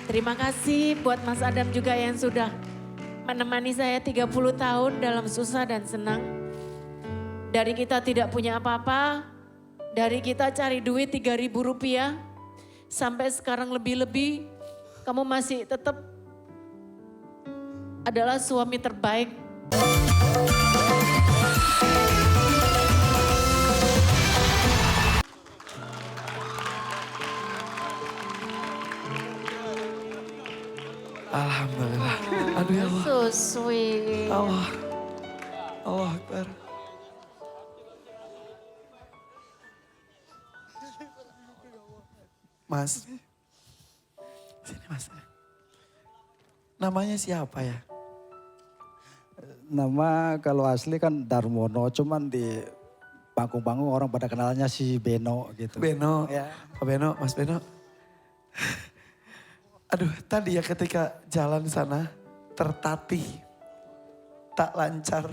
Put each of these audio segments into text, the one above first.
Terima kasih buat Mas Adam juga yang sudah menemani saya 30 tahun dalam susah dan senang. Dari kita tidak punya apa-apa, dari kita cari duit 3.000 rupiah, sampai sekarang lebih-lebih kamu masih tetap adalah suami terbaik. Alhamdulillah. Aduh ya Allah. So sweet. Allah. Allah Akbar. Mas. Sini mas. Namanya siapa ya? Nama kalau asli kan Darmono, cuman di panggung-panggung orang pada kenalnya si Beno gitu. Beno. Ya. Pak Beno, Mas Beno. Aduh, tadi ya ketika jalan sana tertatih, tak lancar.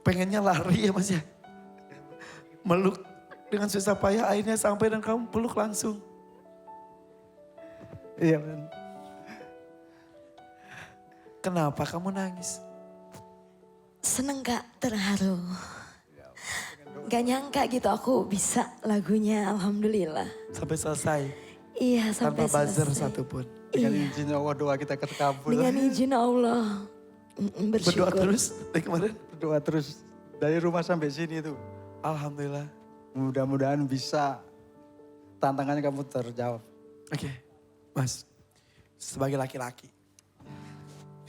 Pengennya lari ya mas ya. Meluk dengan susah payah akhirnya sampai dan kamu peluk langsung. Iya men. Kenapa kamu nangis? Seneng Kak, terharu. Gak nyangka gitu aku bisa lagunya, alhamdulillah. Sampai selesai. Iya sampai Tanpa buzzer selesai. satupun. Dengan Iya. izin Allah doa kita terkabul. Dengan izin Allah. Bersyukur. Berdoa terus dari kemarin. Berdoa terus dari rumah sampai sini tuh. Alhamdulillah. Mudah-mudahan bisa tantangannya kamu terjawab. Oke, mas. Sebagai laki-laki.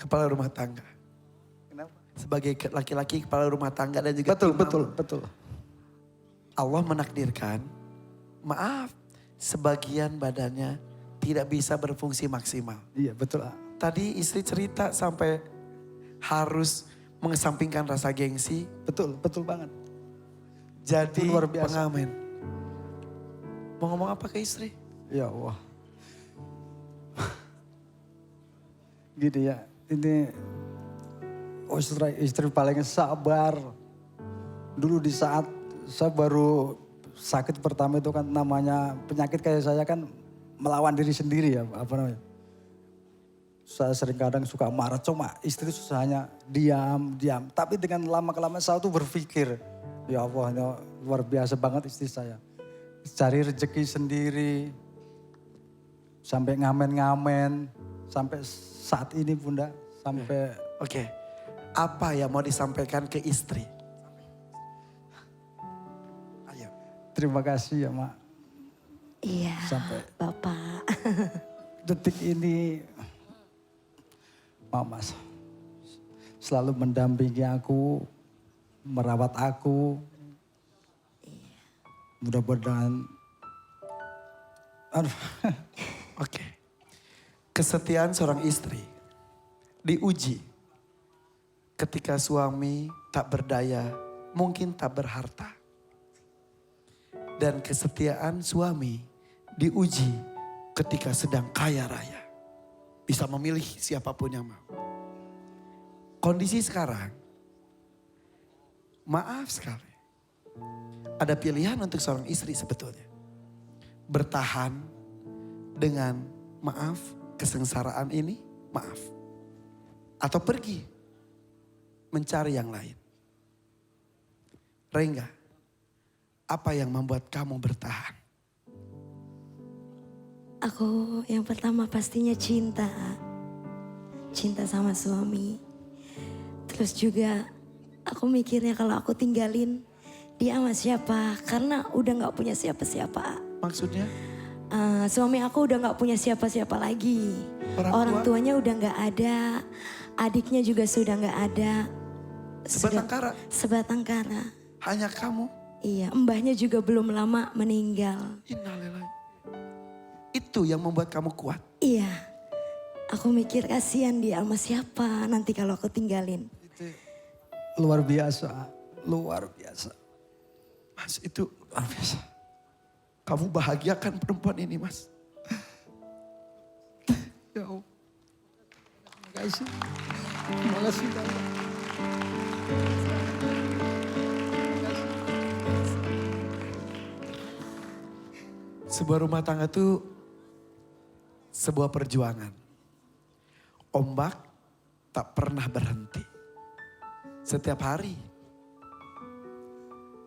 Kepala rumah tangga. Kenapa? Sebagai laki-laki kepala rumah tangga dan juga Betul, imam. betul. Allah menakdirkan, maaf, sebagian badannya tidak bisa berfungsi maksimal. Iya betul. Tadi istri cerita sampai harus mengesampingkan rasa gengsi, Betul banget. jadi Luar biasa. pengamen. Mau ngomong apa ke istri? Ya Allah. Gini ya, ini istri paling sabar. Dulu di saat saya baru sakit pertama itu kan namanya penyakit kayak saya kan melawan diri sendiri ya, apa namanya. Saya sering kadang suka marah, cuma istri susahnya diam. Tapi dengan lama-kelamaan saya tuh berpikir, ya Allah ini luar biasa banget istri saya. Cari rezeki sendiri, sampai ngamen-ngamen, sampai saat ini Bunda, sampai... Oke, apa yang mau disampaikan ke istri? Ayo. Terima kasih ya Mak. Iya Sampai Bapak. detik ini Mama selalu mendampingi aku, merawat aku. Mudah-mudahan, aduh, Oke. Kesetiaan seorang istri diuji ketika suami tak berdaya, mungkin tak berharta. Dan kesetiaan suami diuji ketika sedang kaya raya. Bisa memilih siapapun yang mau. Kondisi sekarang, maaf sekali. Ada pilihan untuk seorang istri sebetulnya. Bertahan dengan maaf, kesengsaraan ini, maaf. Atau pergi mencari yang lain. Rengga, apa yang membuat kamu bertahan? Aku yang pertama pastinya cinta. Cinta sama suami. Terus juga aku mikirnya kalau aku tinggalin dia sama siapa. Karena udah gak punya siapa-siapa. Maksudnya? Suami aku udah gak punya siapa-siapa lagi. Orang tua? Tuanya udah gak ada. Adiknya juga sudah gak ada. Sebatang kara? Sebatang kara. Hanya kamu? Iya, mbahnya juga belum lama meninggal. Innalillahi. Itu yang membuat kamu kuat. Iya, aku mikir kasihan dia sama siapa nanti kalau aku tinggalin. luar biasa, luar biasa. Mas, itu luar biasa. Kamu bahagiakan perempuan ini, Mas. Ya Allah. Terima kasih. Terima kasih banyak. Sebuah rumah tangga tuh sebuah perjuangan. Ombak tak pernah berhenti. Setiap hari.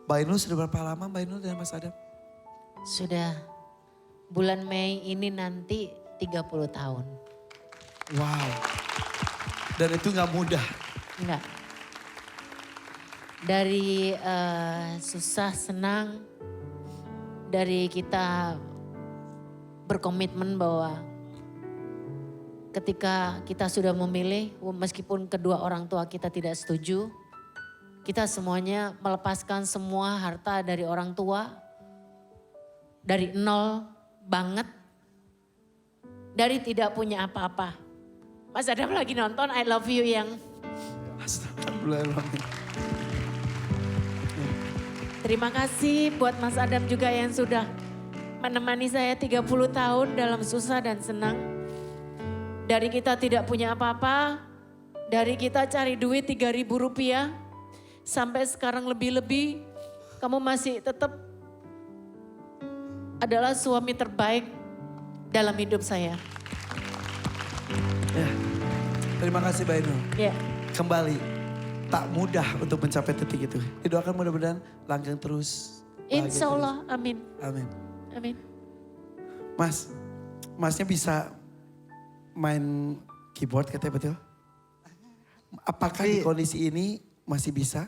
Mbak Ainul sudah berapa lama Mbak Ainul dan Mas Adam? Sudah bulan Mei ini nanti 30 tahun. Wow. Dan itu gak mudah. Enggak. Dari susah senang, dari kita berkomitmen bahwa ketika kita sudah memilih, meskipun kedua orang tua kita tidak setuju, kita semuanya melepaskan semua harta dari orang tua, dari nol banget, dari tidak punya apa-apa. Mas Adam lagi nonton I Love You yang Astagfirullahaladzim. terima kasih buat Mas Adam juga yang sudah menemani saya 30 tahun dalam susah dan senang. Dari kita tidak punya apa-apa, dari kita cari duit 3.000 rupiah, sampai sekarang lebih-lebih kamu masih tetap adalah suami terbaik dalam hidup saya. Ya. Terima kasih Mbak Ainul. Ya. Kembali, tak mudah untuk mencapai titik itu. Didoakan mudah-mudahan langgeng terus. bahagia Insya Allah, amin. terus. Amin. Amin. Masnya bisa main keyboard katanya betul? Apakah di kondisi ini masih bisa?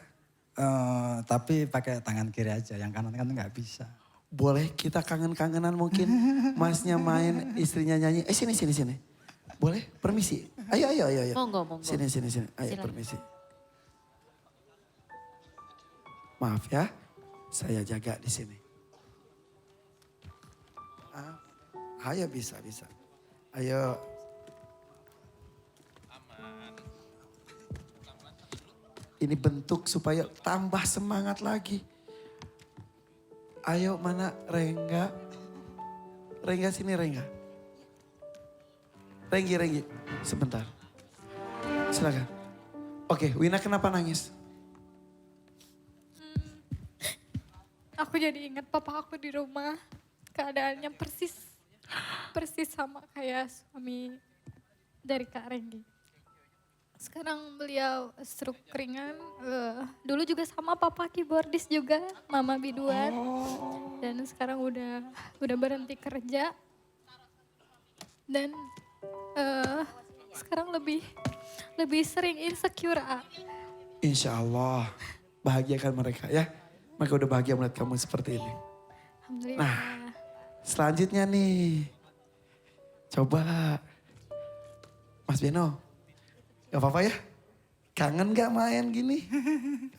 Tapi pakai tangan kiri aja, yang kanan kan nggak bisa. Boleh kita kangen-kangenan mungkin masnya main, istrinya nyanyi. Sini. Boleh? Permisi. Ayo. Monggo. Sini. Ayo Silakan. permisi. Maaf ya, saya jaga di sini. Ayo bisa. Ayo. Ini bentuk supaya tambah semangat lagi. Ayo mana Rengga? Rengga sini Rengga. Renggi. Sebentar. Silakan. Oke, Wina kenapa nangis? Aku jadi ingat papa aku di rumah. Keadaannya persis sama kayak suami dari Kak Renggi. Sekarang beliau stroke ringan. Dulu juga sama papa keyboardis juga, mama biduan. Dan sekarang udah berhenti kerja. Dan sekarang lebih sering insecure. Insya Allah bahagiakan mereka ya. Mereka udah bahagia melihat kamu seperti ini. Alhamdulillah. Nah, selanjutnya nih. Coba Mas Beno. Gak apa-apa ya? Kangen gak main gini?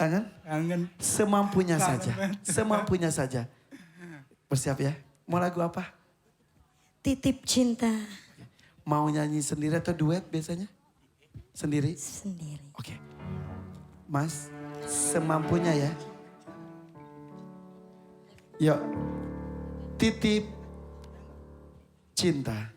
Kangen? Kangen. Semampunya saja. Bersiap ya. Mau lagu apa? Titip cinta Mau nyanyi sendiri atau duet biasanya? Sendiri? sendiri. Oke. Mas, semampunya ya. Yuk, titip cinta.